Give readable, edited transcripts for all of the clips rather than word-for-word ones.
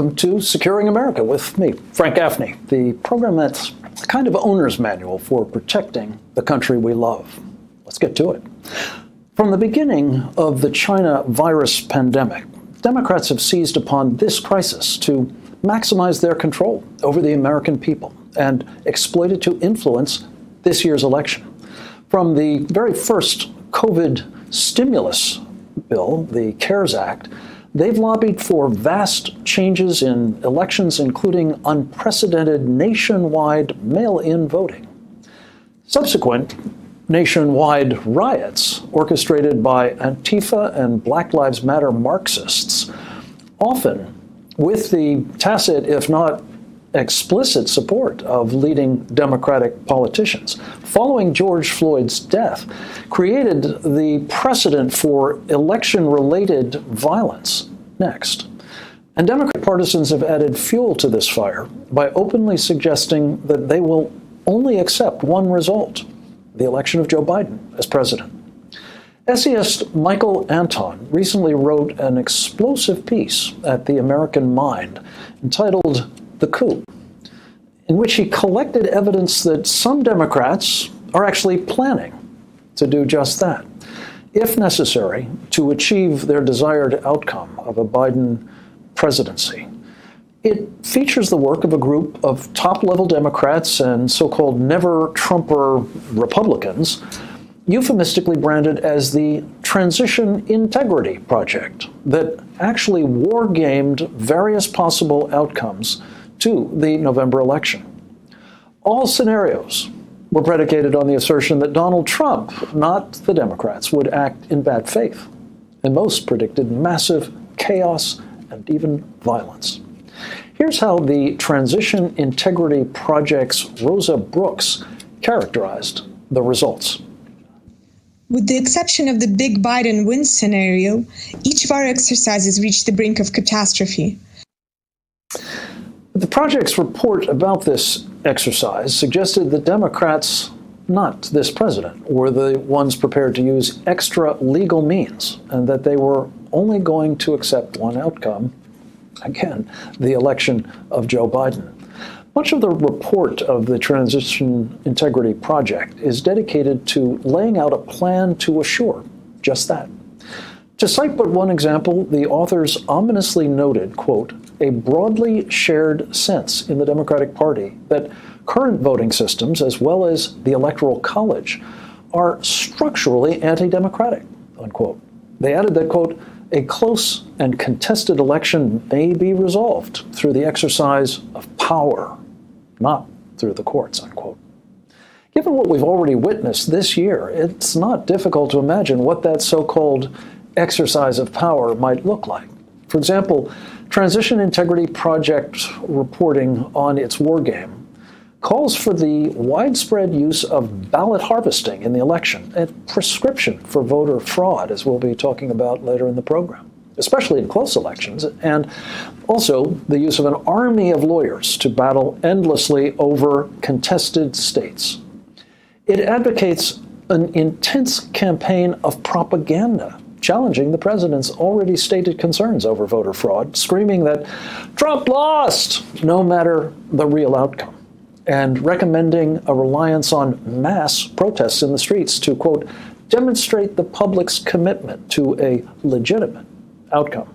welcome to Securing America with me, Frank Gaffney, the program that's a kind of owner's manual for protecting the country we love. Let's get to it. From the beginning of the China virus pandemic, Democrats have seized upon this crisis to maximize their control over the American people and exploit it to influence this year's election. From the very first COVID stimulus bill, the CARES Act, they've lobbied for vast changes in elections, including unprecedented nationwide mail-in voting. Subsequent nationwide riots orchestrated by Antifa and Black Lives Matter Marxists, often with the tacit, if not explicit, support of leading Democratic politicians, following George Floyd's death, created the precedent for election-related violence next. And Democrat partisans have added fuel to this fire by openly suggesting that they will only accept one result: the election of Joe Biden as president. Essayist Michael Anton recently wrote an explosive piece at the American Mind entitled "The Coup," in which he collected evidence that some Democrats are actually planning to do just that, if necessary, to achieve their desired outcome of a Biden presidency. It features the work of a group of top-level Democrats and so-called never-Trumper Republicans, euphemistically branded as the Transition Integrity Project, that actually war-gamed various possible outcomes to the November election. All scenarios were predicated on the assertion that Donald Trump, not the Democrats, would act in bad faith, and most predicted massive chaos and even violence. Here's how the Transition Integrity Project's Rosa Brooks characterized the results. With the exception of the big Biden win scenario, each of our exercises reached the brink of catastrophe. The project's report about this exercise suggested that Democrats, not this president, were the ones prepared to use extra legal means, and that they were only going to accept one outcome: again, the election of Joe Biden. Much of the report of the Transition Integrity Project is dedicated to laying out a plan to assure just that. To cite but one example, the authors ominously noted, quote, "a broadly shared sense in the Democratic Party that current voting systems, as well as the Electoral College, are structurally anti-democratic," unquote. They added that, quote, "a close and contested election may be resolved through the exercise of power, not through the courts," unquote. Given what we've already witnessed this year, it's not difficult to imagine what that so-called exercise of power might look like. For example, Transition Integrity Project reporting on its war game calls for the widespread use of ballot harvesting in the election, a prescription for voter fraud, as we'll be talking about later in the program, especially in close elections, and also the use of an army of lawyers to battle endlessly over contested states. It advocates an intense campaign of propaganda, challenging the president's already stated concerns over voter fraud, screaming that Trump lost, no matter the real outcome, and recommending a reliance on mass protests in the streets to, quote, "demonstrate the public's commitment to a legitimate outcome,"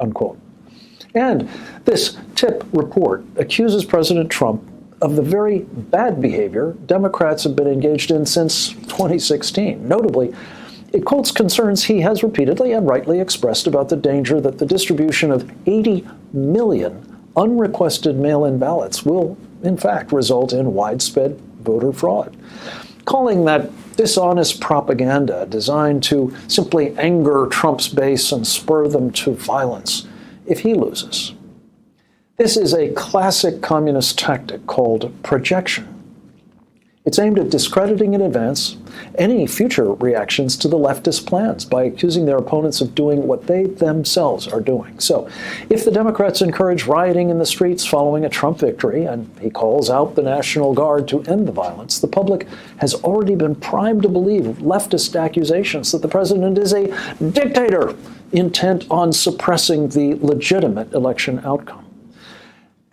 unquote. And this TIP report accuses President Trump of the very bad behavior Democrats have been engaged in since 2016. Notably, it quotes concerns he has repeatedly and rightly expressed about the danger that the distribution of 80 million unrequested mail-in ballots will, in fact, result in widespread voter fraud, calling that dishonest propaganda designed to simply anger Trump's base and spur them to violence if he loses. This is a classic communist tactic called projection. It's aimed at discrediting in advance any future reactions to the leftist plans by accusing their opponents of doing what they themselves are doing. So, if the Democrats encourage rioting in the streets following a Trump victory, and he calls out the National Guard to end the violence, the public has already been primed to believe leftist accusations that the president is a dictator intent on suppressing the legitimate election outcome.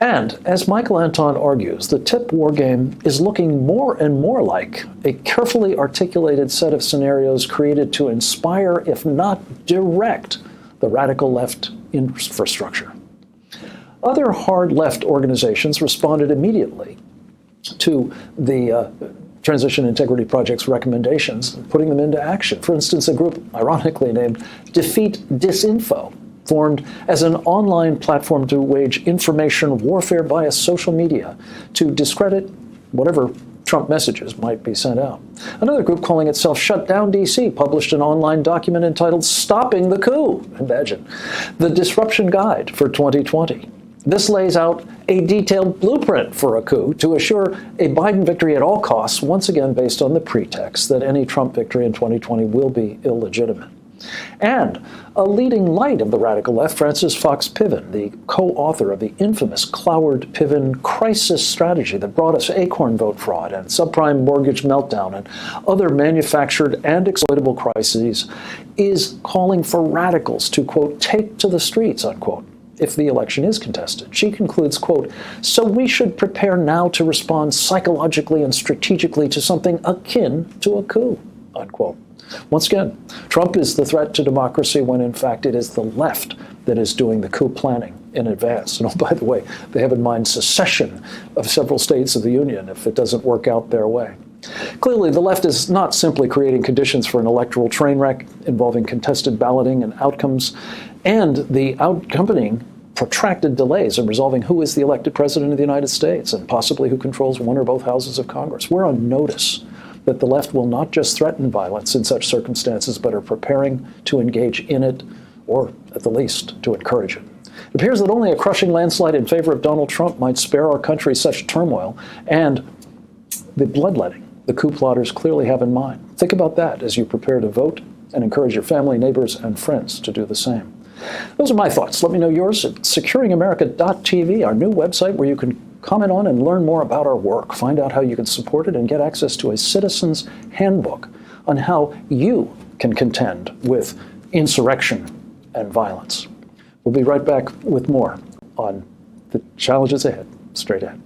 And, as Michael Anton argues, the tip war game is looking more and more like a carefully articulated set of scenarios created to inspire, if not direct, the radical left infrastructure. Other hard left organizations responded immediately to the Transition Integrity Project's recommendations, putting them into action. For instance, a group ironically named Defeat Disinfo formed as an online platform to wage information warfare via social media to discredit whatever Trump messages might be sent out. Another group calling itself Shut Down DC published an online document entitled Stopping the Coup. Imagine. The Disruption Guide for 2020. This lays out a detailed blueprint for a coup to assure a Biden victory at all costs, once again based on the pretext that any Trump victory in 2020 will be illegitimate. And a leading light of the radical left, Frances Fox Piven, the co-author of the infamous Cloward-Piven crisis strategy that brought us Acorn vote fraud and subprime mortgage meltdown and other manufactured and exploitable crises, is calling for radicals to, quote, take to the streets, unquote, if the election is contested. She concludes, quote, so we should prepare now to respond psychologically and strategically to something akin to a coup, unquote. Once again, Trump is the threat to democracy when, in fact, it is the left that is doing the coup planning in advance. And, oh, by the way, they have in mind secession of several states of the Union if it doesn't work out their way. Clearly, the left is not simply creating conditions for an electoral train wreck involving contested balloting and outcomes and the accompanying protracted delays in resolving who is the elected president of the United States and possibly who controls one or both houses of Congress. We're on notice that the left will not just threaten violence in such circumstances, but are preparing to engage in it, or at the least, to encourage it. It appears that only a crushing landslide in favor of Donald Trump might spare our country such turmoil and the bloodletting the coup plotters clearly have in mind. Think about that as you prepare to vote, and encourage your family, neighbors, and friends to do the same. Those are my thoughts. Let me know yours at securingamerica.tv, our new website where you can comment on and learn more about our work, find out how you can support it, and get access to a citizen's handbook on how you can contend with insurrection and violence. We'll be right back with more on the challenges ahead, straight ahead.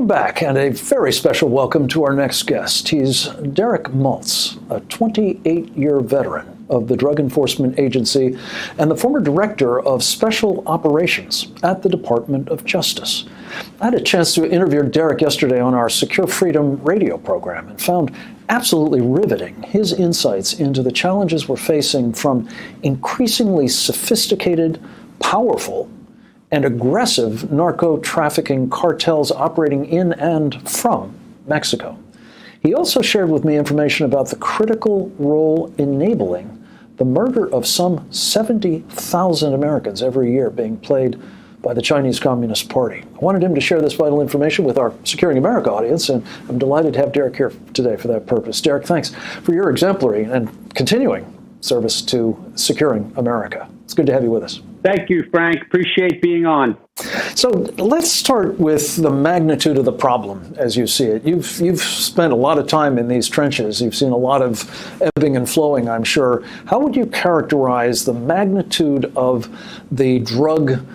Welcome back, and a very special welcome to our next guest. He's Derek Maltz, a 28-year veteran of the Drug Enforcement Agency and the former director of Special Operations at the Department of Justice. I had a chance to interview Derek yesterday on our Secure Freedom radio program and found absolutely riveting his insights into the challenges we're facing from increasingly sophisticated, powerful, and aggressive narco-trafficking cartels operating in and from Mexico. He also shared with me information about the critical role enabling the murder of some 70,000 Americans every year being played by the Chinese Communist Party. I wanted him to share this vital information with our Securing America audience, and I'm delighted to have Derek here today for that purpose. Derek, thanks for your exemplary and continuing service to securing America. It's good to have you with us. Thank you, Frank. Appreciate being on. So let's start with the magnitude of the problem as you see it. You've spent a lot of time in these trenches. You've seen a lot of ebbing and flowing, I'm sure. How would you characterize the magnitude of the drug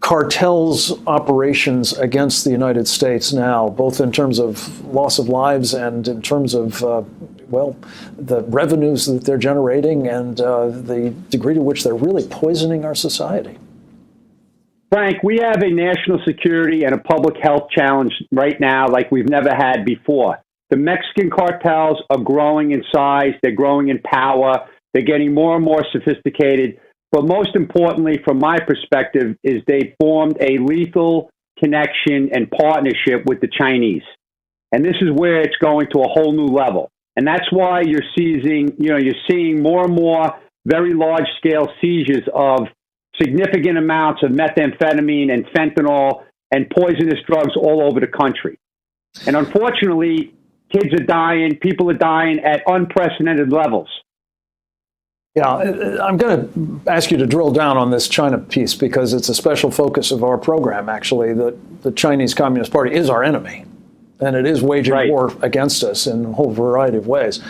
cartels' operations against the United States now, both in terms of loss of lives and in terms of the revenues that they're generating and the degree to which they're really poisoning our society? Frank, we have a national security and a public health challenge right now like we've never had before. The Mexican cartels are growing in size. They're growing in power. They're getting more and more sophisticated. But most importantly, from my perspective, is they formed a lethal connection and partnership with the Chinese. And this is where it's going to a whole new level. And that's why you're seeing more and more very large-scale seizures of significant amounts of methamphetamine and fentanyl and poisonous drugs all over the country. And unfortunately, kids are dying, people are dying at unprecedented levels. Yeah, I'm going to ask you to drill down on this China piece because it's a special focus of our program, actually. The Chinese Communist Party is our enemy. And it is waging war against us in a whole variety of ways.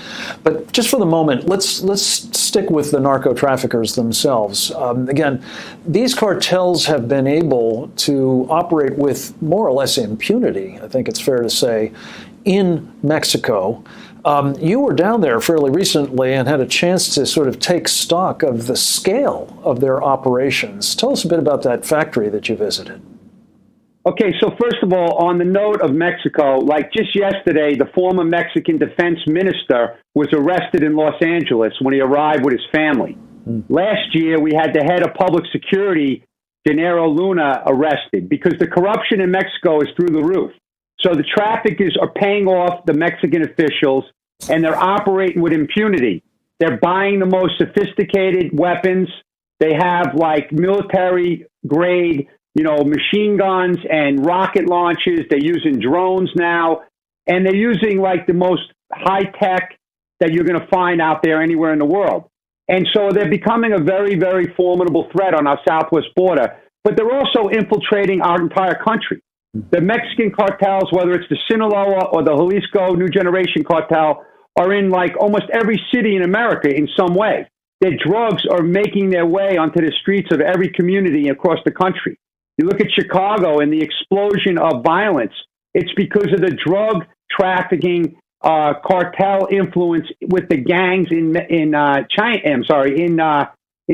But just for the moment, let's stick with the narco traffickers themselves. Again, these cartels have been able to operate with more or less impunity, I think it's fair to say, in Mexico. You were down there fairly recently and had a chance to sort of take stock of the scale of their operations. Tell us a bit about that factory that you visited. Okay, so first of all, on the note of Mexico, like just yesterday, the former Mexican defense minister was arrested in Los Angeles when he arrived with his family. Last year, we had the head of public security, Genaro Luna, arrested because the corruption in Mexico is through the roof. So the traffickers are paying off the Mexican officials, and they're operating with impunity. They're buying the most sophisticated weapons. They have like military-grade machine guns and rocket launches. They're using drones now, and they're using like the most high tech that you're going to find out there anywhere in the world. And so they're becoming a very, very formidable threat on our southwest border, but they're also infiltrating our entire country. The Mexican cartels, whether it's the Sinaloa or the Jalisco New Generation cartel, are in like almost every city in America in some way. Their drugs are making their way onto the streets of every community across the country. You look at Chicago and the explosion of violence. It's because of the drug trafficking cartel influence with the gangs in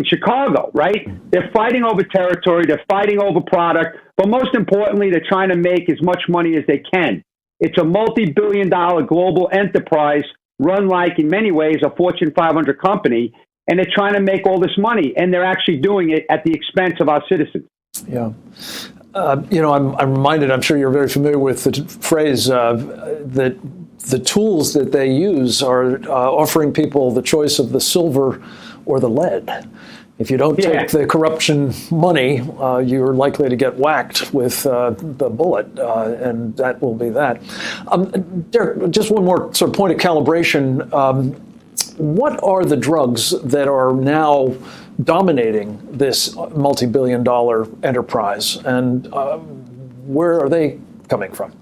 Chicago, right? They're fighting over territory. They're fighting over product. But most importantly, they're trying to make as much money as they can. It's a multi-billion-dollar global enterprise run like, in many ways, a Fortune 500 company. And they're trying to make all this money. And they're actually doing it at the expense of our citizens. Yeah. I'm reminded, I'm sure you're very familiar with the phrase that the tools that they use are offering people the choice of the silver or the lead. If you don't take the corruption money, you're likely to get whacked with the bullet, and that will be that. Derek, just one more sort of point of calibration. What are the drugs that are now dominating this multi-billion-dollar enterprise, and where are they coming from?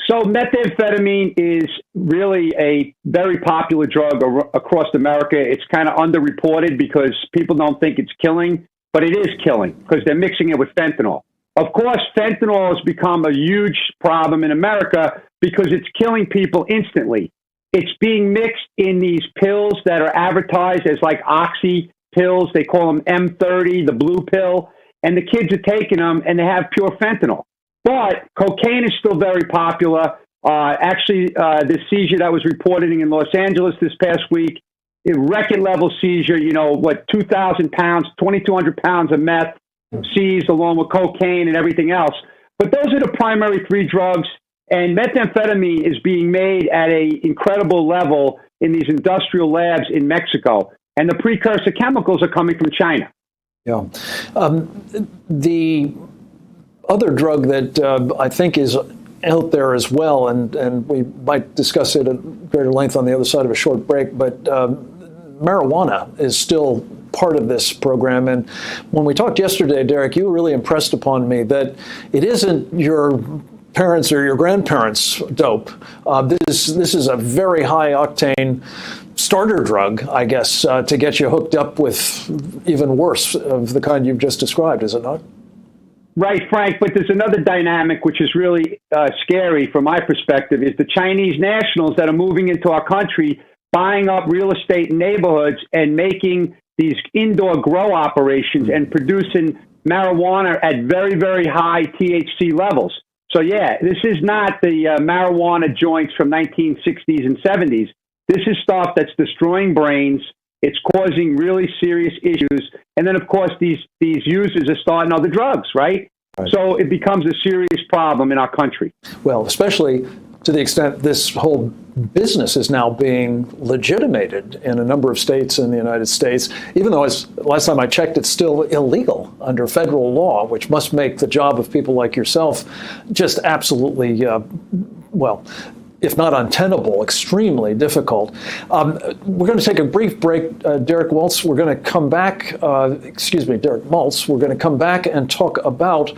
So methamphetamine is really a very popular drug across America. It's kind of underreported because people don't think it's killing, but it is killing because they're mixing it with fentanyl. Of course, fentanyl has become a huge problem in America because it's killing people instantly. It's being mixed in these pills that are advertised as like oxy pills. They call them M30, the blue pill, and the kids are taking them and they have pure fentanyl. But cocaine is still very popular. The seizure that was reported in Los Angeles this past week, a record level seizure, 2,000 pounds, 2,200 pounds of meth seized along with cocaine and everything else. But those are the primary three drugs. And methamphetamine is being made at an incredible level in these industrial labs in Mexico. And the precursor chemicals are coming from China. Yeah. The other drug that I think is out there as well, and we might discuss it at greater length on the other side of a short break, but marijuana is still part of this program. And when we talked yesterday, Derek, you really impressed upon me that it isn't your parents or your grandparents' dope. This is a very high octane starter drug, I guess, to get you hooked up with even worse of the kind you've just described, is it not? Right, Frank, but there's another dynamic which is really scary from my perspective, is the Chinese nationals that are moving into our country, buying up real estate in neighborhoods and making these indoor grow operations and producing marijuana at very, very high THC levels. So, yeah, this is not the marijuana joints from 1960s and 70s. This is stuff that's destroying brains. It's causing really serious issues. And then, of course, these users are starting other drugs, right? So it becomes a serious problem in our country. Well, especially to the extent this whole business is now being legitimated in a number of states in the United States, even though last time I checked, it's still illegal under federal law, which must make the job of people like yourself just absolutely, if not untenable, extremely difficult. We're going to take a brief break. Derek Maltz, we're going to come back, Derek Maltz, we're going to come back and talk about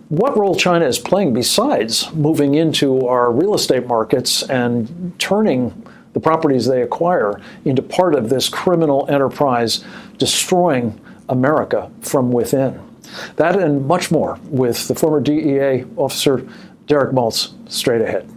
what role China is playing besides moving into our real estate markets and turning the properties they acquire into part of this criminal enterprise destroying America from within. That and much more with the former DEA officer Derek Maltz straight ahead.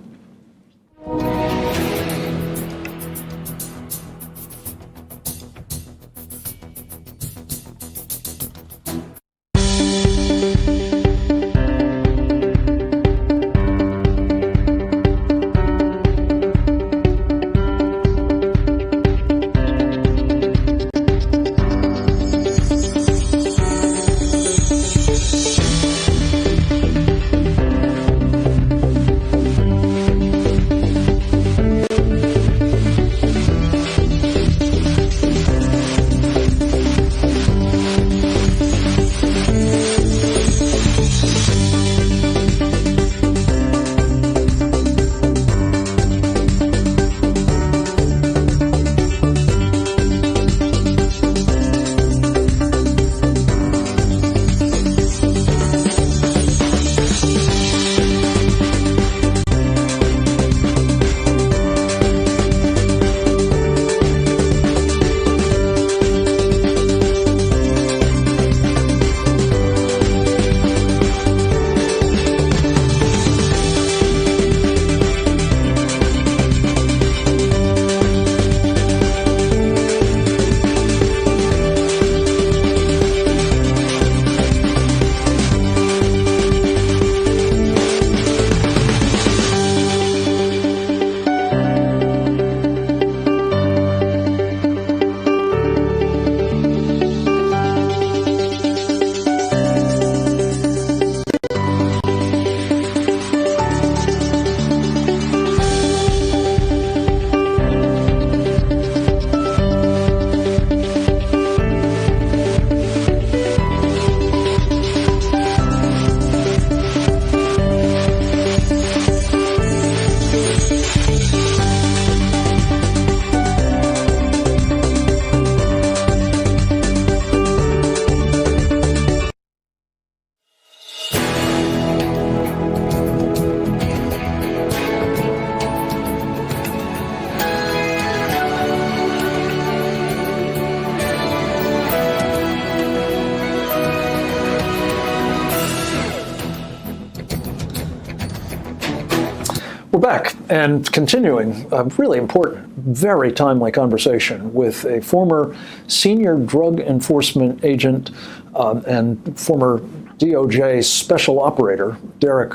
back and continuing a really important, very timely conversation with a former senior drug enforcement agent and former DOJ special operator, Derek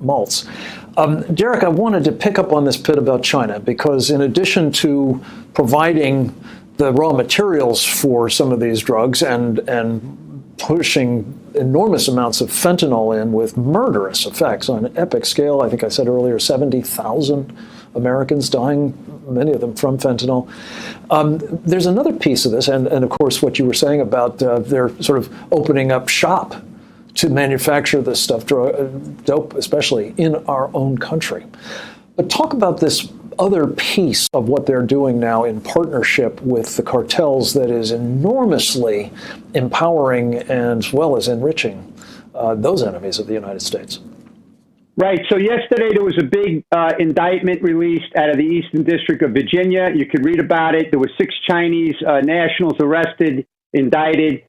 Maltz. Derek, I wanted to pick up on this bit about China because in addition to providing the raw materials for some of these drugs and pushing enormous amounts of fentanyl in with murderous effects on an epic scale. I think I said earlier, 70,000 Americans dying, many of them from fentanyl. There's another piece of this, and of course what you were saying about they're sort of opening up shop to manufacture this stuff, dope especially, in our own country. But talk about this other piece of what they're doing now in partnership with the cartels that is enormously empowering as well as enriching those enemies of the United States. Right. So yesterday there was a big indictment released out of the Eastern District of Virginia. You could read about it. There were 6 Chinese nationals arrested, indicted,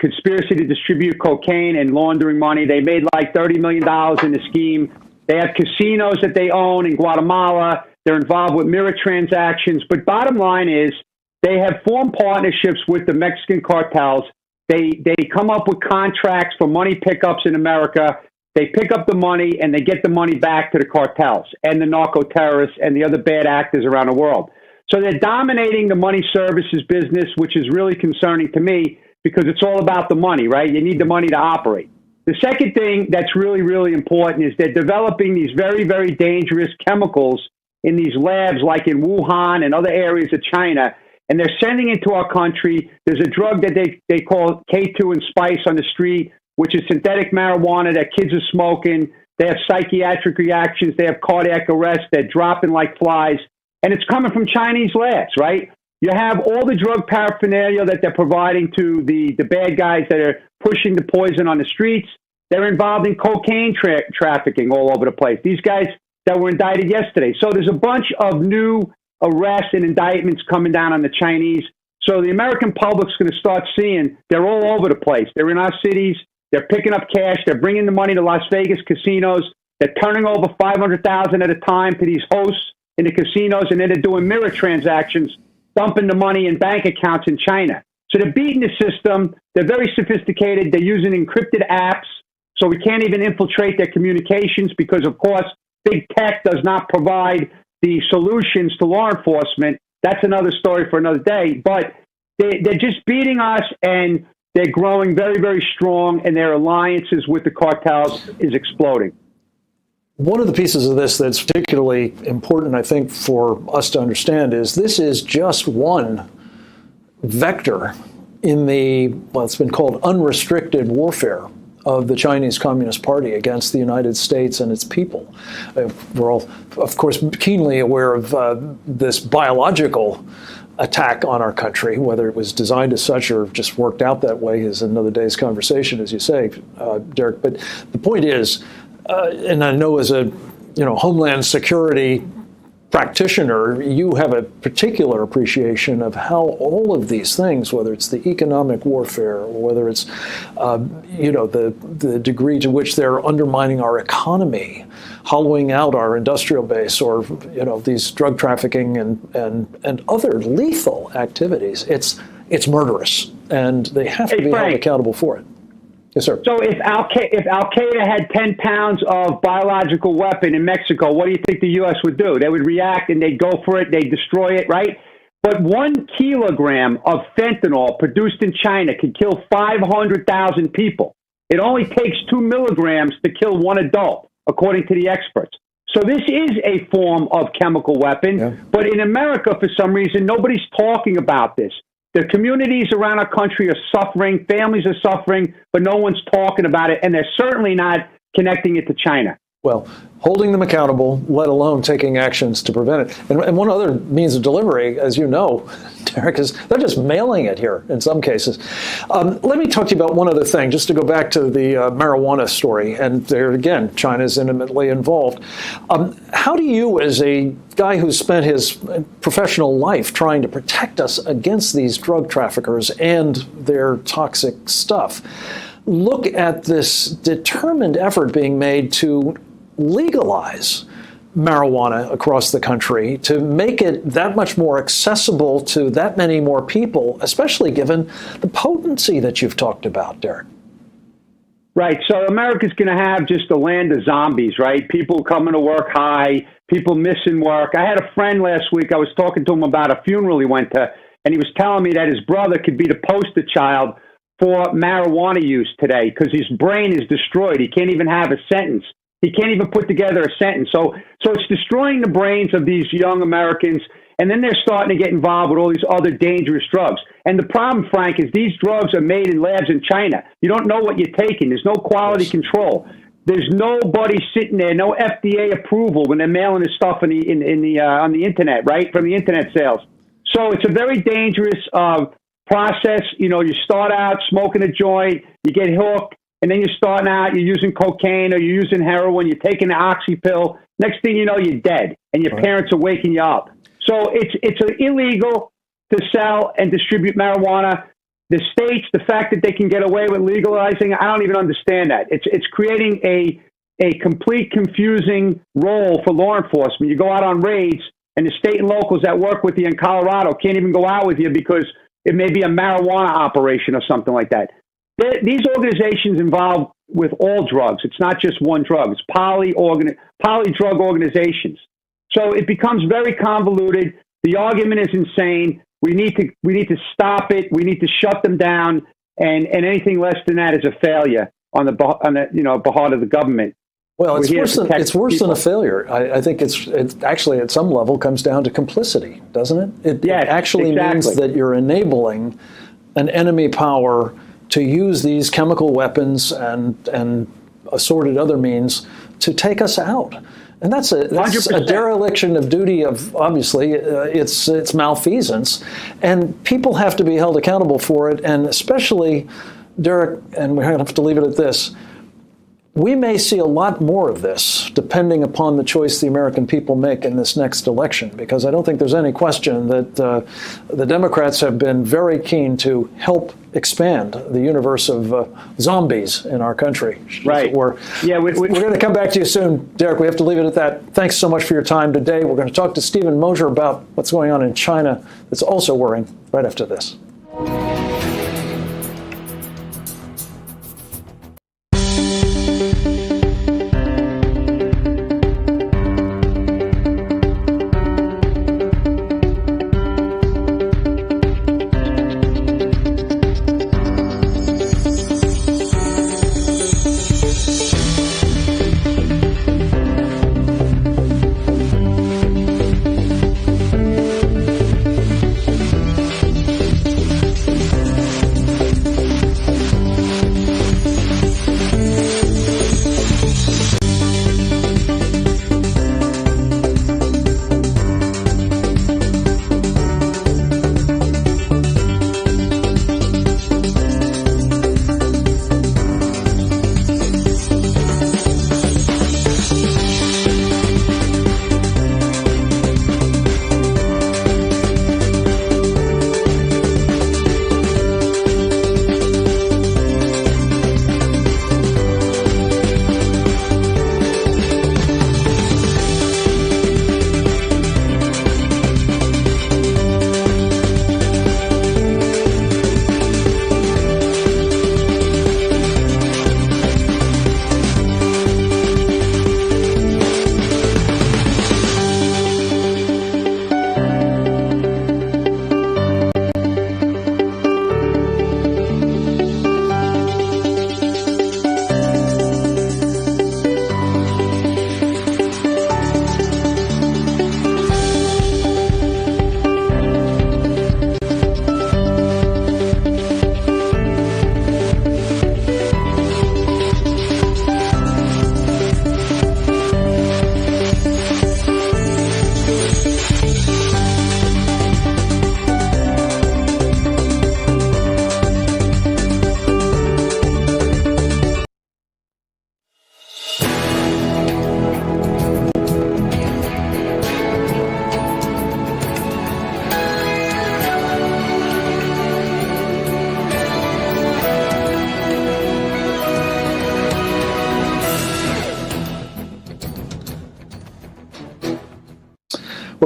conspiracy to distribute cocaine and laundering money. They made like $30 million in the scheme. They have casinos that they own in Guatemala. They're involved with mirror transactions. But bottom line is they have formed partnerships with the Mexican cartels. They come up with contracts for money pickups in America. They pick up the money and they get the money back to the cartels and the narco terrorists and the other bad actors around the world. So they're dominating the money services business, which is really concerning to me because it's all about the money, right? You need the money to operate. The second thing that's really, really important is they're developing these very, very dangerous chemicals in these labs like in Wuhan and other areas of China, and they're sending it to our country. There's a drug that they call K2 and Spice on the street, which is synthetic marijuana that kids are smoking. They have psychiatric reactions. They have cardiac arrest. They're dropping like flies. And it's coming from Chinese labs, right? You have all the drug paraphernalia that they're providing to the bad guys that are pushing the poison on the streets. They're involved in cocaine trafficking all over the place. These guys that were indicted yesterday. So there's a bunch of new arrests and indictments coming down on the Chinese. So the American public's going to start seeing they're all over the place. They're in our cities. They're picking up cash. They're bringing the money to Las Vegas casinos. They're turning over $500,000 at a time to these hosts in the casinos, and then they're doing mirror transactions, dumping the money in bank accounts in China. So they're beating the system. They're very sophisticated. They're using encrypted apps, so we can't even infiltrate their communications because, of course, big tech does not provide the solutions to law enforcement. That's another story for another day. But they're just beating us, and they're growing very, very strong, and their alliances with the cartels is exploding. One of the pieces of this that's particularly important, I think, for us to understand is this is just one vector in the, well, it's been called unrestricted warfare of the Chinese Communist Party against the United States and its people. We're all, of course, keenly aware of this biological attack on our country. Whether it was designed as such or just worked out that way is another day's conversation, as you say, Derek. But the point is, and I know as a Homeland Security practitioner, you have a particular appreciation of how all of these things, whether it's the economic warfare or whether it's the degree to which they're undermining our economy, hollowing out our industrial base, or these drug trafficking and other lethal activities, it's murderous, and they have to be held accountable for it. Yes, sir. So if Al-Qaeda had 10 pounds of biological weapon in Mexico, what do you think the U.S. would do? They would react and they'd go for it. They'd destroy it, right? But 1 kilogram of fentanyl produced in China can kill 500,000 people. It only takes 2 milligrams to kill 1 adult, according to the experts. So this is a form of chemical weapon. Yeah. But in America, for some reason, nobody's talking about this. The communities around our country are suffering, families are suffering, but no one's talking about it, and they're certainly not connecting it to China. Well, holding them accountable, let alone taking actions to prevent it. And one other means of delivery, as you know, Derek, is they're just mailing it here in some cases. Let me talk to you about one other thing, just to go back to the marijuana story. And there again, China's intimately involved. How do you, as a guy who's spent his professional life trying to protect us against these drug traffickers and their toxic stuff, look at this determined effort being made to legalize marijuana across the country, to make it that much more accessible to that many more people, especially given the potency that you've talked about, Derek? Right. So America's going to have just a land of zombies, right? People coming to work high, people missing work. I had a friend last week. I was talking to him about a funeral he went to, and he was telling me that his brother could be the poster child for marijuana use today because his brain is destroyed. He can't even have a sentence. He can't even put together a sentence. So it's destroying the brains of these young Americans. And then they're starting to get involved with all these other dangerous drugs. And the problem, Frank, is these drugs are made in labs in China. You don't know what you're taking. There's no quality control. There's nobody sitting there, no FDA approval when they're mailing this stuff on the internet, right, from the internet sales. So it's a very dangerous process. You know, you start out smoking a joint, you get hooked, and then you're starting out, you're using cocaine or you're using heroin, you're taking the oxy pill. Next thing you know, you're dead, and your parents are waking you up. So it's illegal to sell and distribute marijuana. The states, the fact that they can get away with legalizing, I don't even understand that. It's creating a complete confusing role for law enforcement. You go out on raids, and the state and locals that work with you in Colorado can't even go out with you because it may be a marijuana operation or something like that. These organizations involved with all drugs. It's not just one drug. It's poly drug organizations. So it becomes very convoluted. The argument is insane. We need to stop it. We need to shut them down. And anything less than that is a failure on the behalf of the government. Well, it's worse than a failure. I think it's actually at some level comes down to complicity, doesn't it? It actually means that you're enabling an enemy power to use these chemical weapons and assorted other means to take us out. And that's a dereliction of duty of, obviously, it's malfeasance. And people have to be held accountable for it. And especially, Derek, and we're going to have to leave it at this, we may see a lot more of this depending upon the choice the American people make in this next election, because I don't think there's any question that the Democrats have been very keen to help expand the universe of zombies in our country. Right. We're going to come back to you soon, Derek. We have to leave it at that. Thanks so much for your time today. We're going to talk to Stephen Mosier about what's going on in China that's also worrying right after this.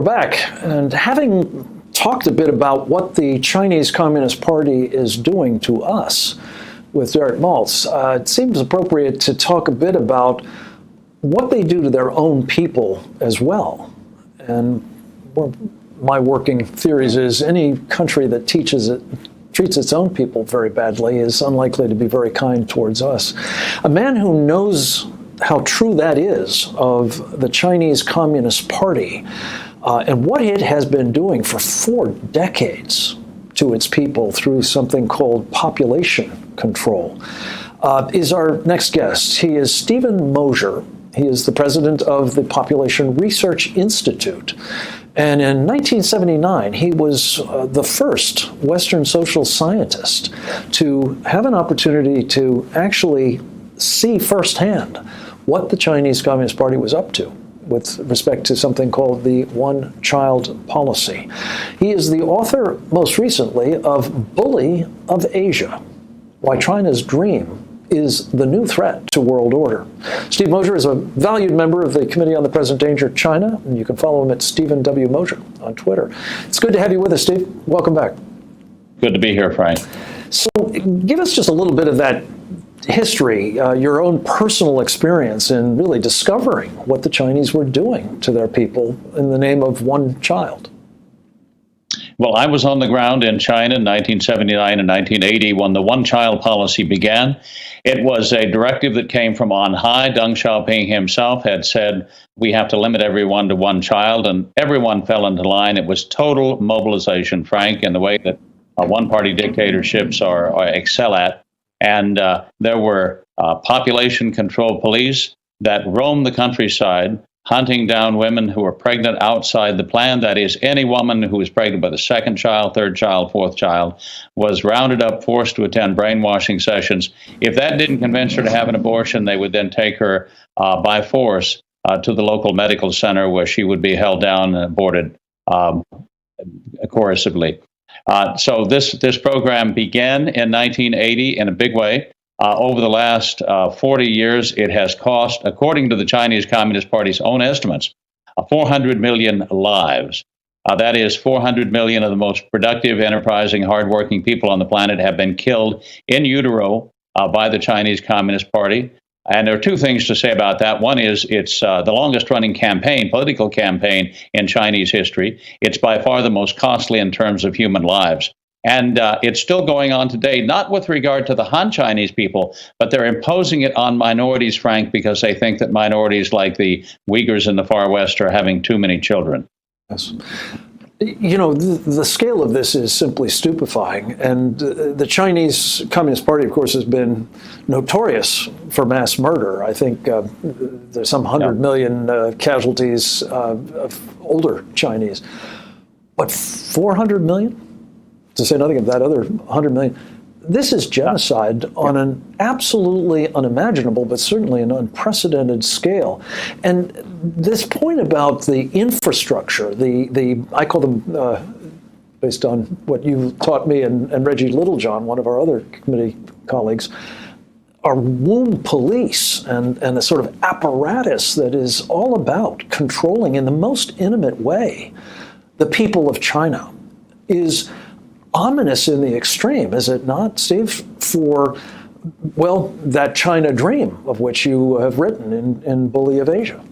We're back, and having talked a bit about what the Chinese Communist Party is doing to us with Derek Maltz, it seems appropriate to talk a bit about what they do to their own people as well. And my working theories is any country that treats its own people very badly is unlikely to be very kind towards us. A man who knows how true that is of the Chinese Communist Party and what it has been doing for 4 decades to its people through something called population control, is our next guest. He is Stephen Mosher. He is the president of the Population Research Institute. And in 1979, he was the first Western social scientist to have an opportunity to actually see firsthand what the Chinese Communist Party was up to with respect to something called the one-child policy. He is the author, most recently, of Bully of Asia, Why China's Dream is the New Threat to World Order. Steve Mosher is a valued member of the Committee on the Present Danger of China, and you can follow him at Stephen W. Mosher on Twitter. It's good to have you with us, Steve. Welcome back. Good to be here, Frank. So give us just a little bit of that history, your own personal experience in really discovering what the Chinese were doing to their people in the name of one child. Well, I was on the ground in China in 1979 and 1980 when the one-child policy began. It was a directive that came from on high. Deng Xiaoping himself had said, we have to limit everyone to one child, and everyone fell into line. It was total mobilization, Frank, in the way that one-party dictatorships excel at. And there were population control police that roamed the countryside, hunting down women who were pregnant outside the plan. That is, any woman who was pregnant by the second child, third child, fourth child was rounded up, forced to attend brainwashing sessions. If that didn't convince her to have an abortion, they would then take her by force to the local medical center where she would be held down and aborted coercively. So this program began in 1980 in a big way. Over the last 40 years, it has cost, according to the Chinese Communist Party's own estimates, 400 million lives. That is, 400 million of the most productive, enterprising, hardworking people on the planet have been killed in utero by the Chinese Communist Party. And there are 2 things to say about that. One is it's the longest-running political campaign in Chinese history. It's by far the most costly in terms of human lives. And it's still going on today, not with regard to the Han Chinese people, but they're imposing it on minorities, Frank, because they think that minorities like the Uyghurs in the far west are having too many children. Yes. You know, the scale of this is simply stupefying. And the Chinese Communist Party, of course, has been notorious for mass murder. I think there's some 100 million casualties of older Chinese. But 400 million? To say nothing of that other 100 million. This is genocide on an absolutely unimaginable, but certainly an unprecedented scale. And this point about the infrastructure, I call them, based on what you taught me and Reggie Littlejohn, one of our other committee colleagues, are womb police and a sort of apparatus that is all about controlling in the most intimate way the people of China is ominous in the extreme, is it not, Steve, for, well, that China dream of which you have written in Bully of Asia?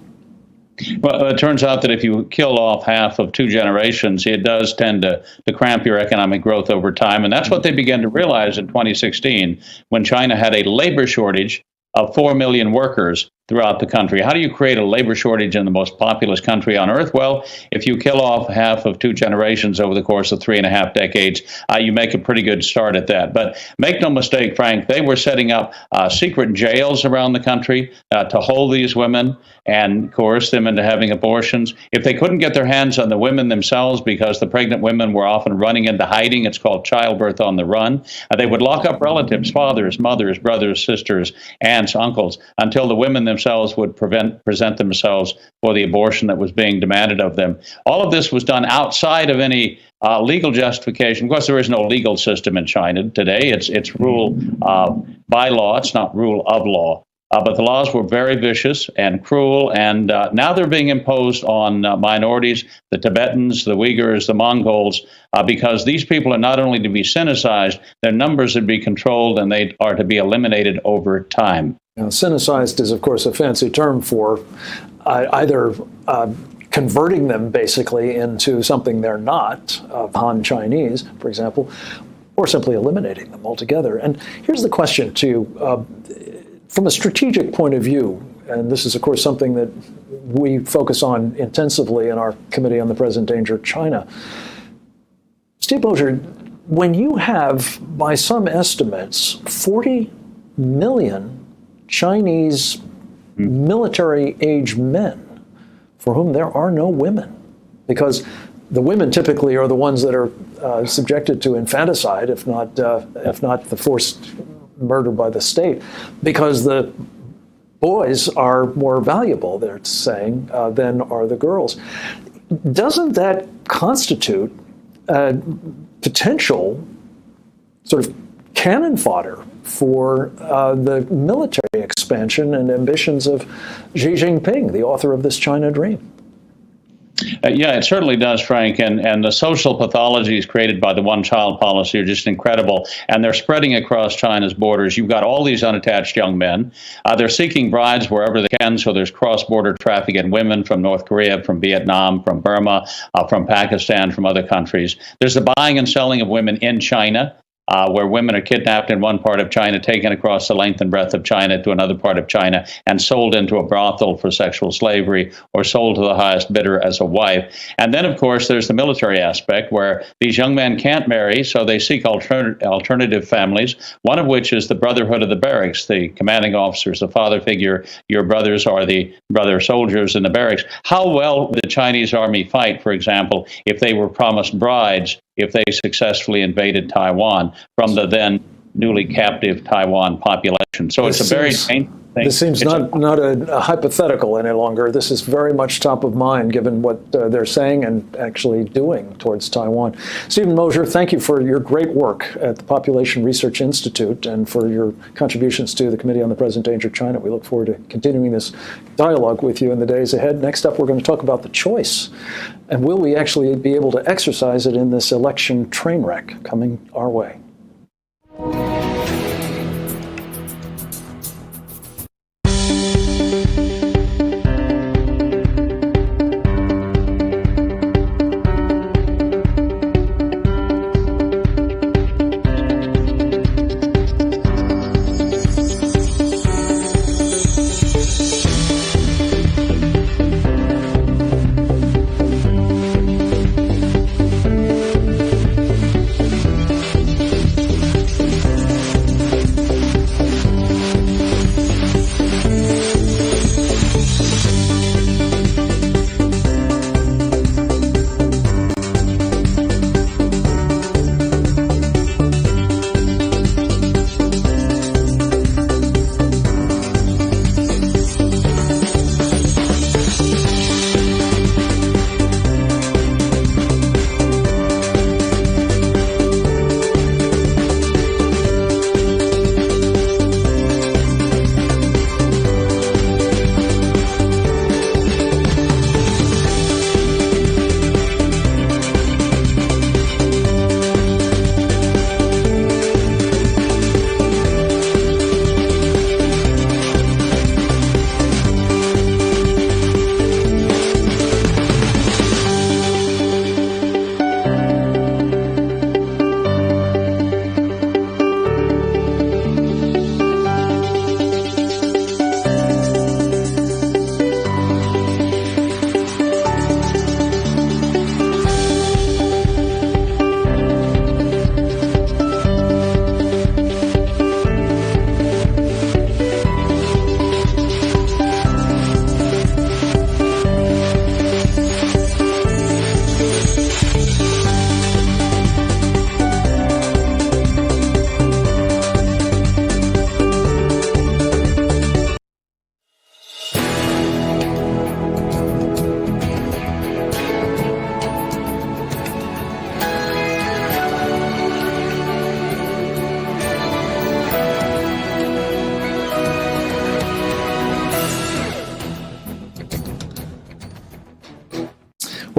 Well, it turns out that if you kill off half of 2 generations, it does tend to cramp your economic growth over time. And that's what they began to realize in 2016 when China had a labor shortage of 4 million workers throughout the country. How do you create a labor shortage in the most populous country on earth? Well, if you kill off half of 2 generations over the course of 3.5 decades, you make a pretty good start at that. But make no mistake, Frank, they were setting up secret jails around the country to hold these women and coerce them into having abortions. If they couldn't get their hands on the women themselves because the pregnant women were often running into hiding, it's called childbirth on the run, they would lock up relatives, fathers, mothers, brothers, sisters, aunts, uncles, until the women themselves would present themselves for the abortion that was being demanded of them. All of this was done outside of any legal justification. Of course, there is no legal system in China today. It's rule by law. It's not rule of law. But the laws were very vicious and cruel, and now they're being imposed on minorities, the Tibetans, the Uyghurs, the Mongols, because these people are not only to be sinicized, their numbers are to be controlled, and they are to be eliminated over time. Now, sinicized is, of course, a fancy term for either converting them basically into something they're not, Han Chinese, for example, or simply eliminating them altogether. And here's the question to you. From a strategic point of view, and this is, of course, something that we focus on intensively in our Committee on the Present Danger of China. Steve Mosher, when you have, by some estimates, 40 million Chinese military-age men for whom there are no women, because the women typically are the ones that are subjected to infanticide, if not the forced murder by the state, because the boys are more valuable, they're saying, than are the girls. Doesn't that constitute potential sort of cannon fodder for the military expansion and ambitions of Xi Jinping, the author of this China Dream? Yeah, it certainly does, Frank. And the social pathologies created by the one-child policy are just incredible. And they're spreading across China's borders. You've got all these unattached young men. They're seeking brides wherever they can. So there's cross-border traffic in women from North Korea, from Vietnam, from Burma, from Pakistan, from other countries. There's the buying and selling of women in China, where women are kidnapped in one part of China, taken across the length and breadth of China to another part of China, and sold into a brothel for sexual slavery or sold to the highest bidder as a wife. And then, of course, there's the military aspect where these young men can't marry, so they seek alternative families, one of which is the brotherhood of the barracks, the commanding officers, the father figure. Your brothers are the brother soldiers in the barracks. How well would the Chinese army fight, for example, if they were promised brides if they successfully invaded Taiwan from the then newly captive Taiwan population? So it's a very dangerous thing. This seems not a hypothetical any longer. This is very much top of mind, given what they're saying and actually doing towards Taiwan. Stephen Mosher, thank you for your great work at the Population Research Institute and for your contributions to the Committee on the Present Danger of China. We look forward to continuing this dialogue with you in the days ahead. Next up, we're going to talk about the choice. And will we actually be able to exercise it in this election train wreck coming our way?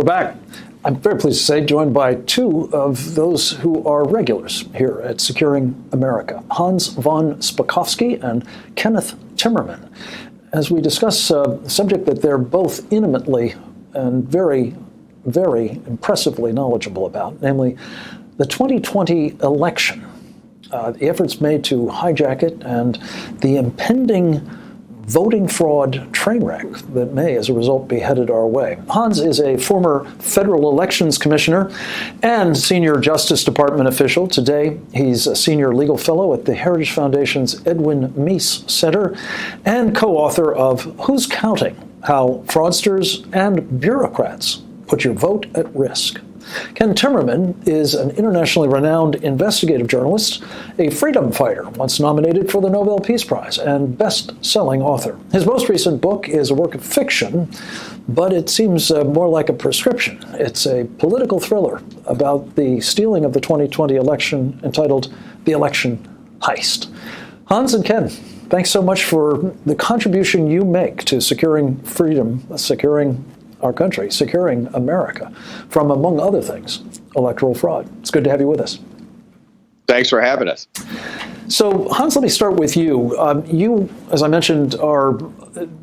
We're back. I'm very pleased to say, joined by two of those who are regulars here at Securing America, Hans von Spakovsky and Kenneth Timmerman, as we discuss a subject that they're both intimately and very, very impressively knowledgeable about, namely the 2020 election, the efforts made to hijack it, and the impending voting fraud train wreck that may, as a result, be headed our way. Hans is a former federal elections commissioner and senior Justice Department official. Today, he's a senior legal fellow at the Heritage Foundation's Edwin Meese Center and co-author of Who's Counting? How Fraudsters and Bureaucrats Put Your Vote at Risk. Ken Timmerman is an internationally renowned investigative journalist, a freedom fighter, once nominated for the Nobel Peace Prize, and best-selling author. His most recent book is a work of fiction, but it seems more like a prescription. It's a political thriller about the stealing of the 2020 election entitled The Election Heist. Hans and Ken, thanks so much for the contribution you make to securing freedom, securing our country, securing America from, among other things, electoral fraud. It's good to have you with us. Thanks for having us. So, Hans, let me start with you. You, as I mentioned, are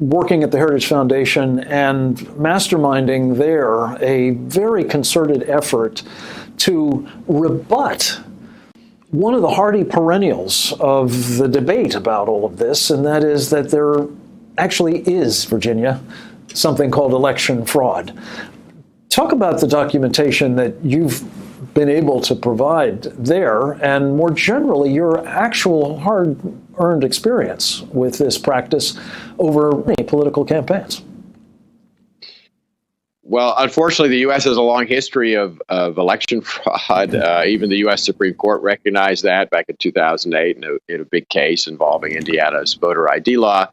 working at the Heritage Foundation and masterminding there a very concerted effort to rebut one of the hardy perennials of the debate about all of this, and that is that there actually is, Virginia, something called election fraud. Talk about the documentation that you've been able to provide there, and more generally, your actual hard-earned experience with this practice over many political campaigns. Well, unfortunately, the U.S. has a long history of election fraud. Even the U.S. Supreme Court recognized that back in 2008 in a big case involving Indiana's voter ID law.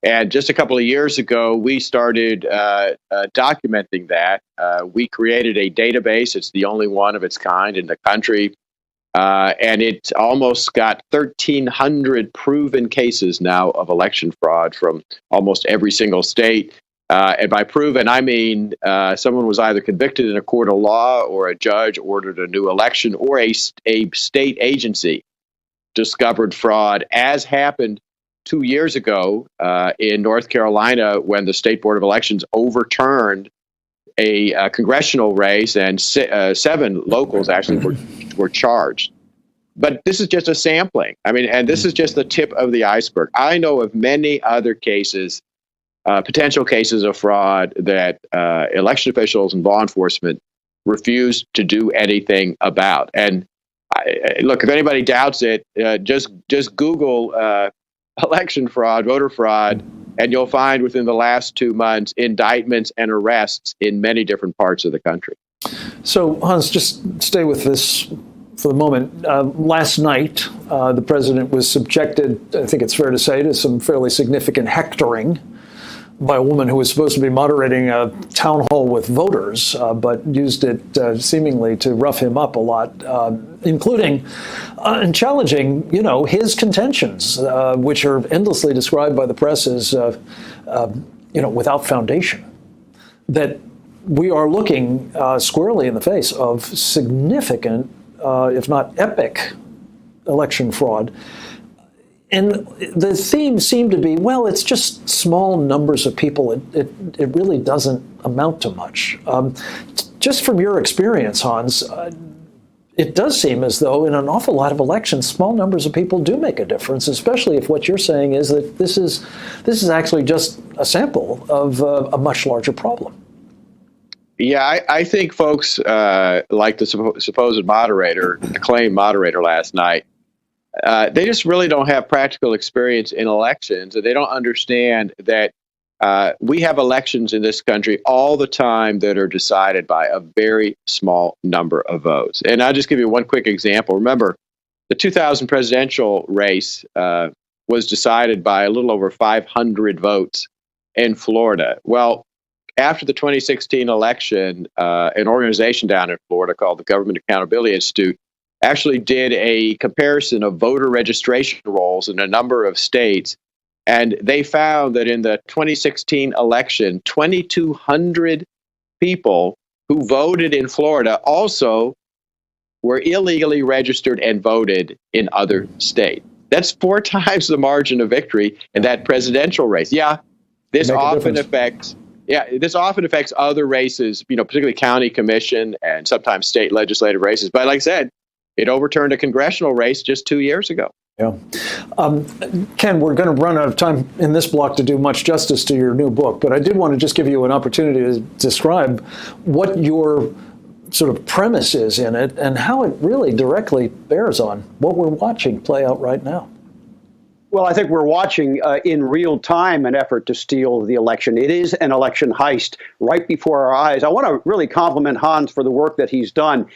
And just a couple of years ago, we started documenting that. We created a database. It's the only one of its kind in the country. And it almost got 1,300 proven cases now of election fraud from almost every single state. And by proven, I mean someone was either convicted in a court of law, or a judge ordered a new election, or a state agency discovered fraud, as happened 2 years ago in North Carolina, when the State Board of Elections overturned a congressional race, and 7 locals actually were charged. But this is just a sampling. I mean, and this is just the tip of the iceberg. I know of many other cases, potential cases of fraud that election officials and law enforcement refuse to do anything about. And look, if anybody doubts it, just Google election fraud, voter fraud, and you'll find within the last 2 months indictments and arrests in many different parts of the country. So, Hans, just stay with this for the moment. Last night, the president was subjected, I think it's fair to say, to some fairly significant hectoring by a woman who was supposed to be moderating a town hall with voters, but used it seemingly to rough him up a lot, including and challenging, his contentions, which are endlessly described by the press as, without foundation. That we are looking squarely in the face of significant, if not epic, election fraud. And the theme seemed to be, well, it's just small numbers of people. It really doesn't amount to much. Just from your experience, Hans, it does seem as though in an awful lot of elections, small numbers of people do make a difference, especially if what you're saying is that this is actually just a sample of a much larger problem. Yeah, I think folks like the supposed moderator, acclaimed moderator last night, they just really don't have practical experience in elections, and they don't understand that we have elections in this country all the time that are decided by a very small number of votes. And I'll just give you one quick example. Remember, the 2000 presidential race was decided by a little over 500 votes in Florida. Well, after the 2016 election, an organization down in Florida called the Government Accountability Institute actually did a comparison of voter registration rolls in a number of states, and they found that in the 2016 election, 2,200 people who voted in Florida also were illegally registered and voted in other states. That's 4 times the margin of victory in that presidential race. Yeah, this often affects other races, particularly county commission and sometimes state legislative races. But like I said, it overturned a congressional race just 2 years ago. Yeah. Ken, we're going to run out of time in this block to do much justice to your new book, but I did want to just give you an opportunity to describe what your sort of premise is in it and how it really directly bears on what we're watching play out right now. Well, I think we're watching in real time an effort to steal the election. It is an election heist right before our eyes. I want to really compliment Hans for the work that he's done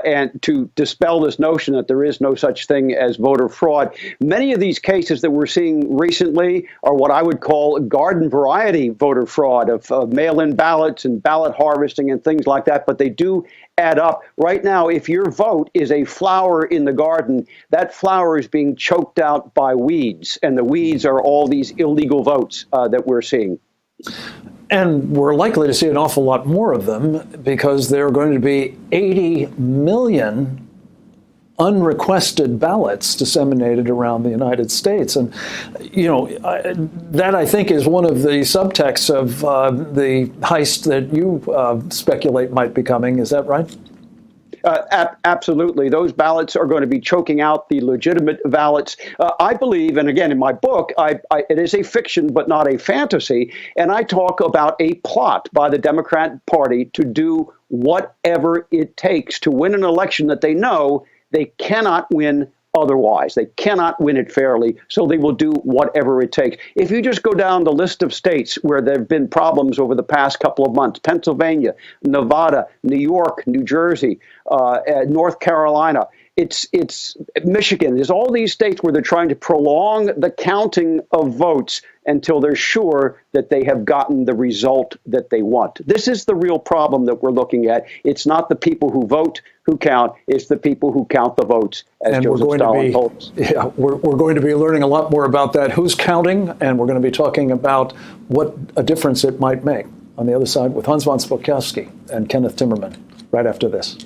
and to dispel this notion that there is no such thing as voter fraud. Many of these cases that we're seeing recently are what I would call garden variety voter fraud of mail-in ballots and ballot harvesting and things like that, but they do add up. Right now, if your vote is a flower in the garden, that flower is being choked out by weeds, and the weeds are all these illegal votes that we're seeing. And we're likely to see an awful lot more of them because there are going to be 80 million unrequested ballots disseminated around the United States. And, that I think is one of the subtexts of the heist that you speculate might be coming. Is that right? Absolutely. Those ballots are going to be choking out the legitimate ballots. I believe, and again, in my book, it is a fiction, but not a fantasy. And I talk about a plot by the Democrat Party to do whatever it takes to win an election that they know they cannot win otherwise. They cannot win it fairly, so they will do whatever it takes. If you just go down the list of states where there have been problems over the past couple of months, Pennsylvania, Nevada, New York, New Jersey, North Carolina, it's Michigan. There's all these states where they're trying to prolong the counting of votes until they're sure that they have gotten the result that they want. This is the real problem that we're looking at. It's not the people who vote who count, it's the people who count the votes, as Joseph Stalin told us. Yeah, we're going to be learning a lot more about that, who's counting, and we're going to be talking about what a difference it might make on the other side with Hans von Spakovsky and Kenneth Timmerman right after this.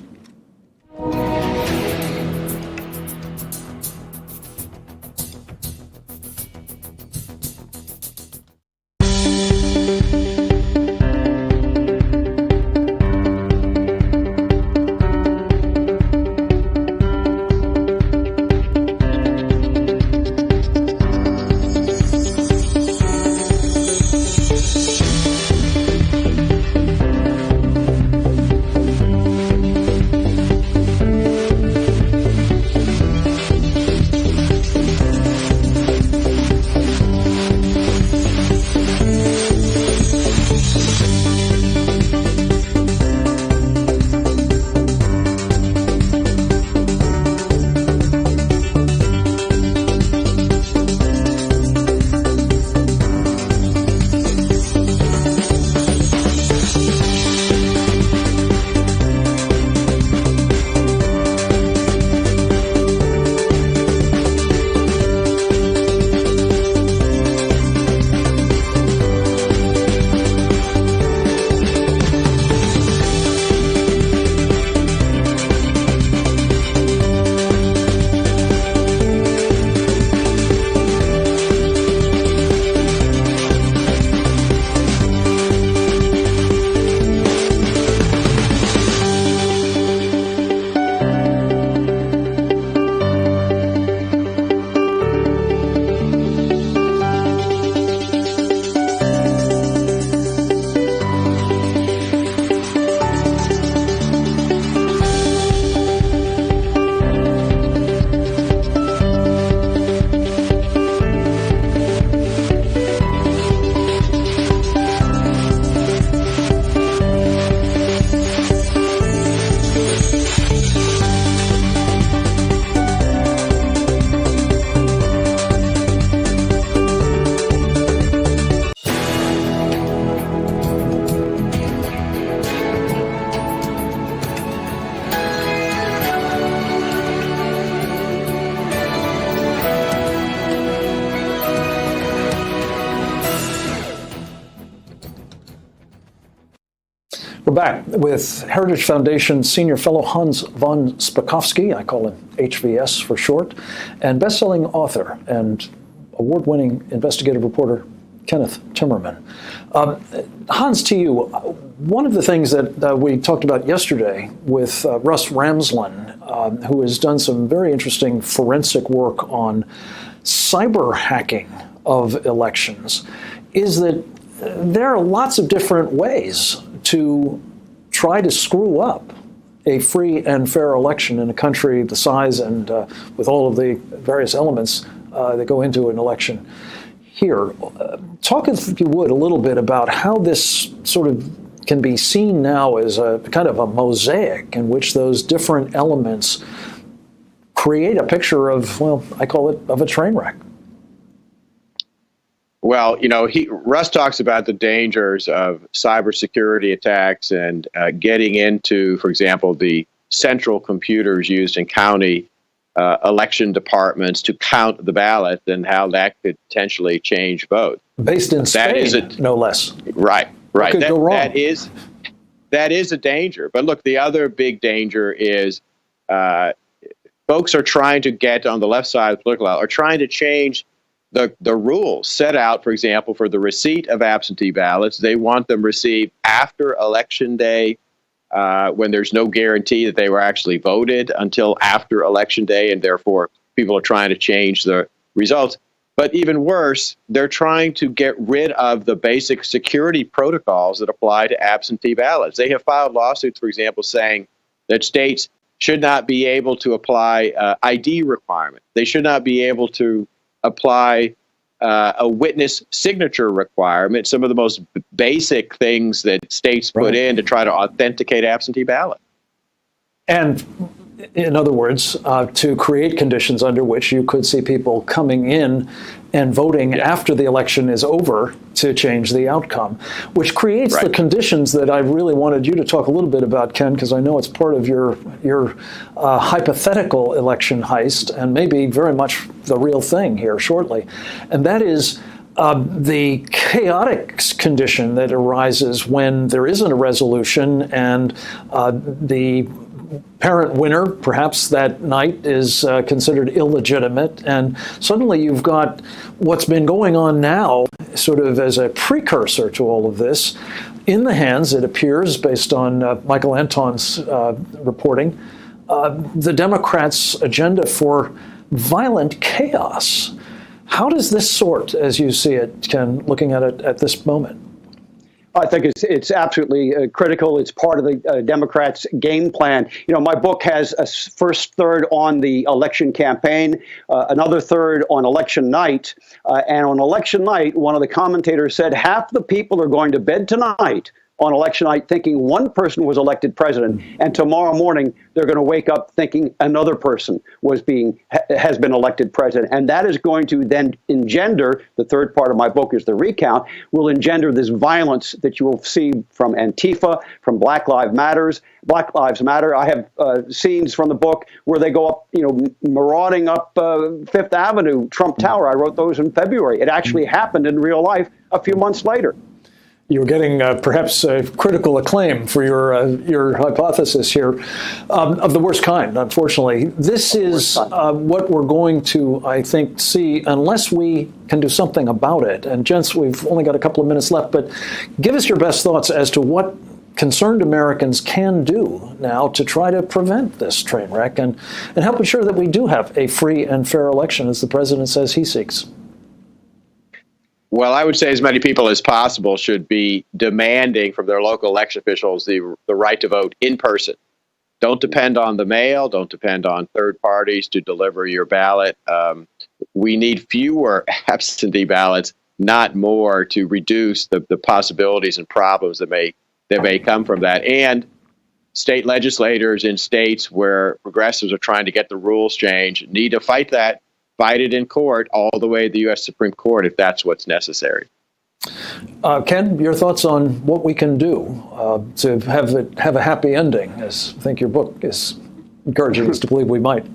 We're back with Heritage Foundation Senior Fellow Hans von Spakovsky, I call him HVS for short, and best-selling author and award-winning investigative reporter Kenneth Timmerman. Hans, to you, one of the things that we talked about yesterday with Russ Ramsland, who has done some very interesting forensic work on cyber hacking of elections, is that there are lots of different ways to try to screw up a free and fair election in a country the size and with all of the various elements that go into an election here. Talk, if you would, a little bit about how this sort of can be seen now as a kind of a mosaic in which those different elements create a picture of, well, I call it, of a train wreck. Well, Russ talks about the dangers of cybersecurity attacks and getting into, for example, the central computers used in county election departments to count the ballot and how that could potentially change votes. Based in Spain, no less. Right. What could go wrong? That is a danger. But look, the other big danger is folks are trying to get on the left side of the political aisle, are trying to change the rules set out, for example, for the receipt of absentee ballots. They want them received after Election Day, when there's no guarantee that they were actually voted until after Election Day, and therefore people are trying to change the results. But even worse, they're trying to get rid of the basic security protocols that apply to absentee ballots. They have filed lawsuits, for example, saying that states should not be able to apply ID requirements. They should not be able to apply a witness signature requirement, some of the most basic things that states put in to try to authenticate absentee ballots. And in other words, to create conditions under which you could see people coming in and voting after the election is over to change the outcome, which creates the conditions that I really wanted you to talk a little bit about, Ken, because I know it's part of your hypothetical election heist and maybe very much the real thing here shortly. And that is the chaotic condition that arises when there isn't a resolution and the apparent winner, perhaps that night, is considered illegitimate. And suddenly you've got what's been going on now, sort of as a precursor to all of this, in the hands, it appears, based on Michael Anton's reporting, the Democrats' agenda for violent chaos. How does this sort, as you see it, Ken, looking at it at this moment? I think it's absolutely critical. It's part of the Democrats' game plan. My book has a first third on the election campaign, another third on election night. And on election night, one of the commentators said half the people are going to bed tonight on election night thinking one person was elected president, and tomorrow morning they're going to wake up thinking another person has been elected president. And that is going to then engender, the third part of my book is the recount, will engender this violence that you will see from Antifa, from Black Lives Matter. I have scenes from the book where they go up, marauding up Fifth Avenue, Trump Tower. I wrote those in February. It actually happened in real life a few months later. You're getting perhaps critical acclaim for your hypothesis here of the worst kind, unfortunately. This is what we're going to, I think, see unless we can do something about it. And gents, we've only got a couple of minutes left, but give us your best thoughts as to what concerned Americans can do now to try to prevent this train wreck and help ensure that we do have a free and fair election, as the president says he seeks. Well, I would say as many people as possible should be demanding from their local election officials the right to vote in person. Don't depend on the mail. Don't depend on third parties to deliver your ballot. We need fewer absentee ballots, not more, to reduce the possibilities and problems that may come from that. And state legislators in states where progressives are trying to get the rules changed need to fight that. Fight it in court all the way to the U.S. Supreme Court if that's what's necessary. Ken, your thoughts on what we can do to have a happy ending, as I think your book is encouraging us to believe we might.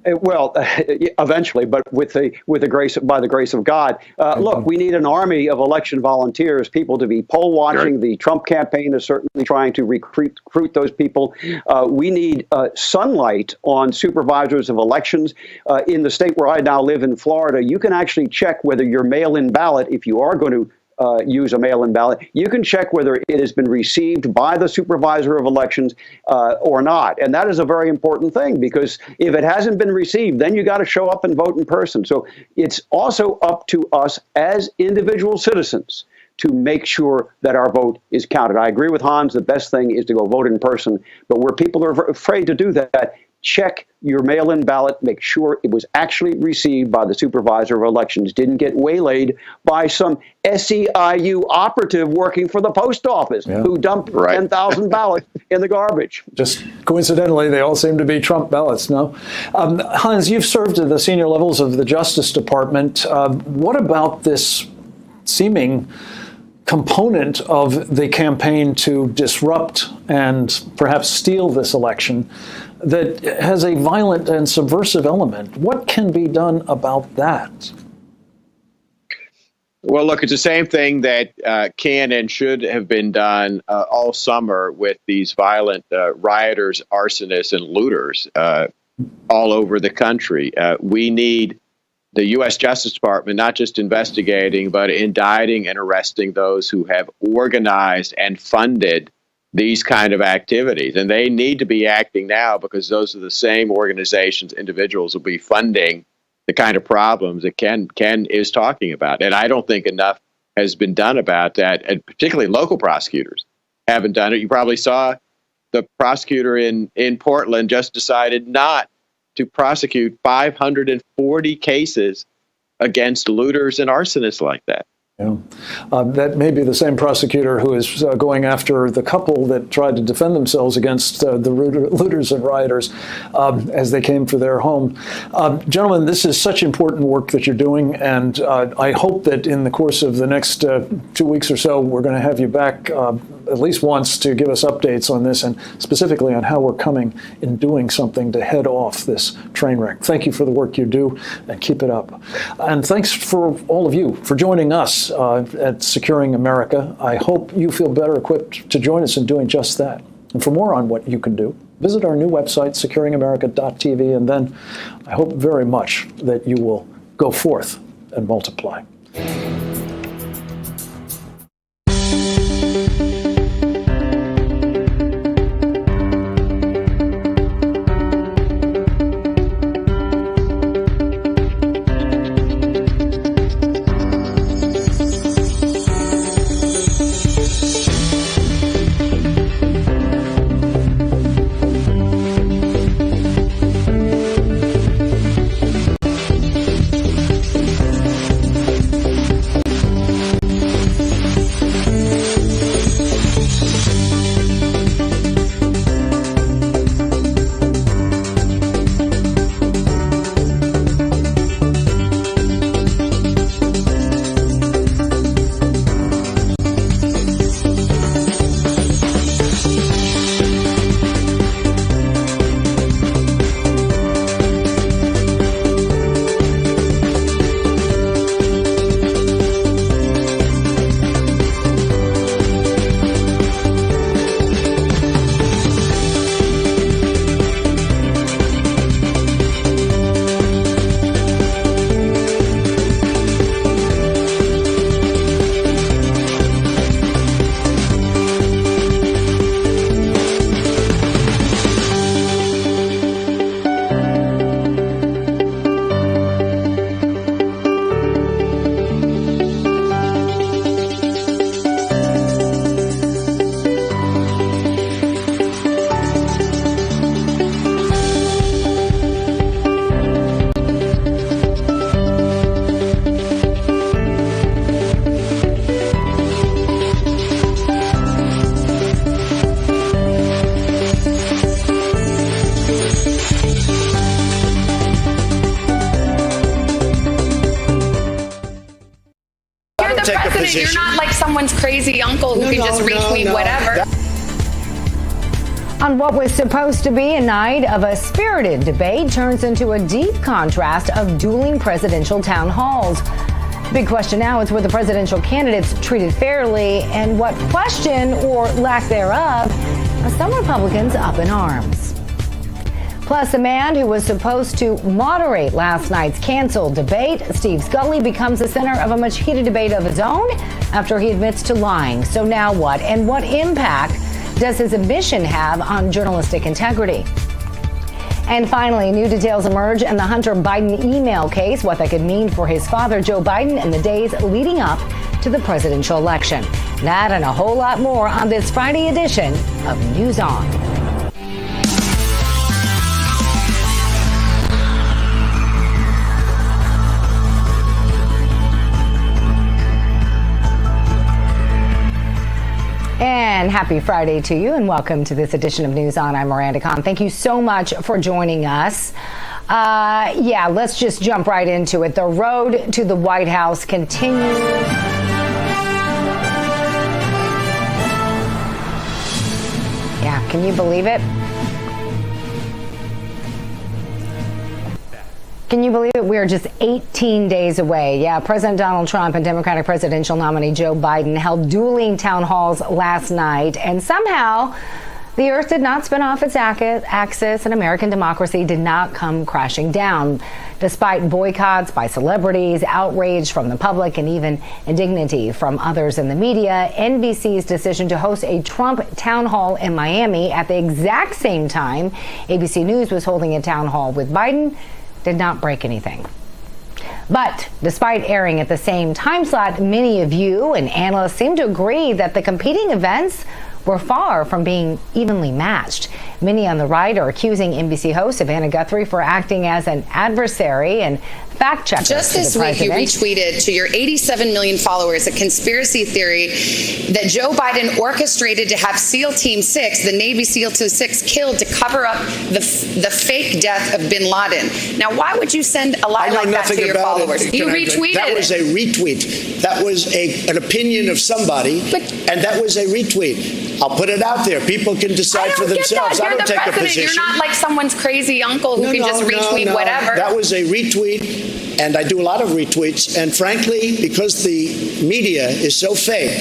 Well, eventually, but by the grace of God. Look, we need an army of election volunteers, people to be poll watching. The Trump campaign is certainly trying to recruit those people. We need sunlight on supervisors of elections. In the state where I now live in Florida, you can actually check whether your mail-in ballot, if you are going to use a mail-in ballot, you can check whether it has been received by the supervisor of elections or not. And that is a very important thing, because if it hasn't been received, then you got to show up and vote in person. So it's also up to us as individual citizens to make sure that our vote is counted. I agree with Hans, the best thing is to go vote in person. But where people are afraid to do that, check your mail-in ballot, make sure it was actually received by the supervisor of elections, didn't get waylaid by some SEIU operative working for the post office who dumped 10,000 ballots in the garbage. Just coincidentally, they all seem to be Trump ballots, no? Hans, you've served at the senior levels of the Justice Department. What about this seeming component of the campaign to disrupt and perhaps steal this election that has a violent and subversive element? What can be done about that? Well, look, it's the same thing that can and should have been done all summer with these violent rioters, arsonists, and looters all over the country. We need the U.S. Justice Department not just investigating, but indicting and arresting those who have organized and funded these kind of activities. And they need to be acting now, because those are the same organizations, individuals will be funding the kind of problems that Ken is talking about. And I don't think enough has been done about that, and particularly local prosecutors haven't done it. You probably saw the prosecutor in Portland just decided not to prosecute 540 cases against looters and arsonists like that. Yeah. That may be the same prosecutor who is going after the couple that tried to defend themselves against the looters and rioters as they came for their home. Gentlemen, this is such important work that you're doing, and I hope that in the course of the next 2 weeks or so, we're going to have you back at least once to give us updates on this, and specifically on how we're coming in doing something to head off this train wreck. Thank you for the work you do, and keep it up. And thanks for all of you for joining us at Securing America. I hope you feel better equipped to join us in doing just that. And for more on what you can do, visit our new website, securingamerica.tv, and then I hope very much that you will go forth and multiply. You're not like someone's crazy uncle who can just retweet whatever. On what was supposed to be a night of a spirited debate turns into a deep contrast of dueling presidential town halls. Big question now is, were the presidential candidates treated fairly, and what question, or lack thereof, are some Republicans up in arms? Plus, a man who was supposed to moderate last night's canceled debate, Steve Scully, becomes the center of a much heated debate of his own after he admits to lying. So now what? And what impact does his admission have on journalistic integrity? And finally, new details emerge in the Hunter Biden email case, what that could mean for his father, Joe Biden, in the days leading up to the presidential election. That and a whole lot more on this Friday edition of News On. And happy Friday to you, and welcome to this edition of News On. I'm Miranda Kahn. Thank you so much for joining us. Let's just jump right into it. The road to the White House continues. Yeah, can you believe it? Can you believe it? We are just 18 days away. Yeah, President Donald Trump and Democratic presidential nominee Joe Biden held dueling town halls last night, and somehow the earth did not spin off its axis and American democracy did not come crashing down. Despite boycotts by celebrities, outrage from the public, and even indignity from others in the media, NBC's decision to host a Trump town hall in Miami at the exact same time ABC News was holding a town hall with Biden did not break anything. But despite airing at the same time slot, many of you and analysts seem to agree that the competing events were far from being evenly matched. Many on the right are accusing NBC host Savannah Guthrie for acting as an adversary and fact checker. Just this week, you retweeted to your 87 million followers a conspiracy theory that Joe Biden orchestrated to have SEAL Team 6, the Navy SEAL Team 6, killed to cover up the fake death of bin Laden. Now, why would you send a lie like that to your followers? You retweeted That was a retweet. That was an opinion of somebody, and that was a retweet. I'll put it out there. People can decide for themselves. I don't take a position. You're not like someone's crazy uncle who can just retweet whatever. That was a retweet, and I do a lot of retweets. And frankly, because the media is so fake,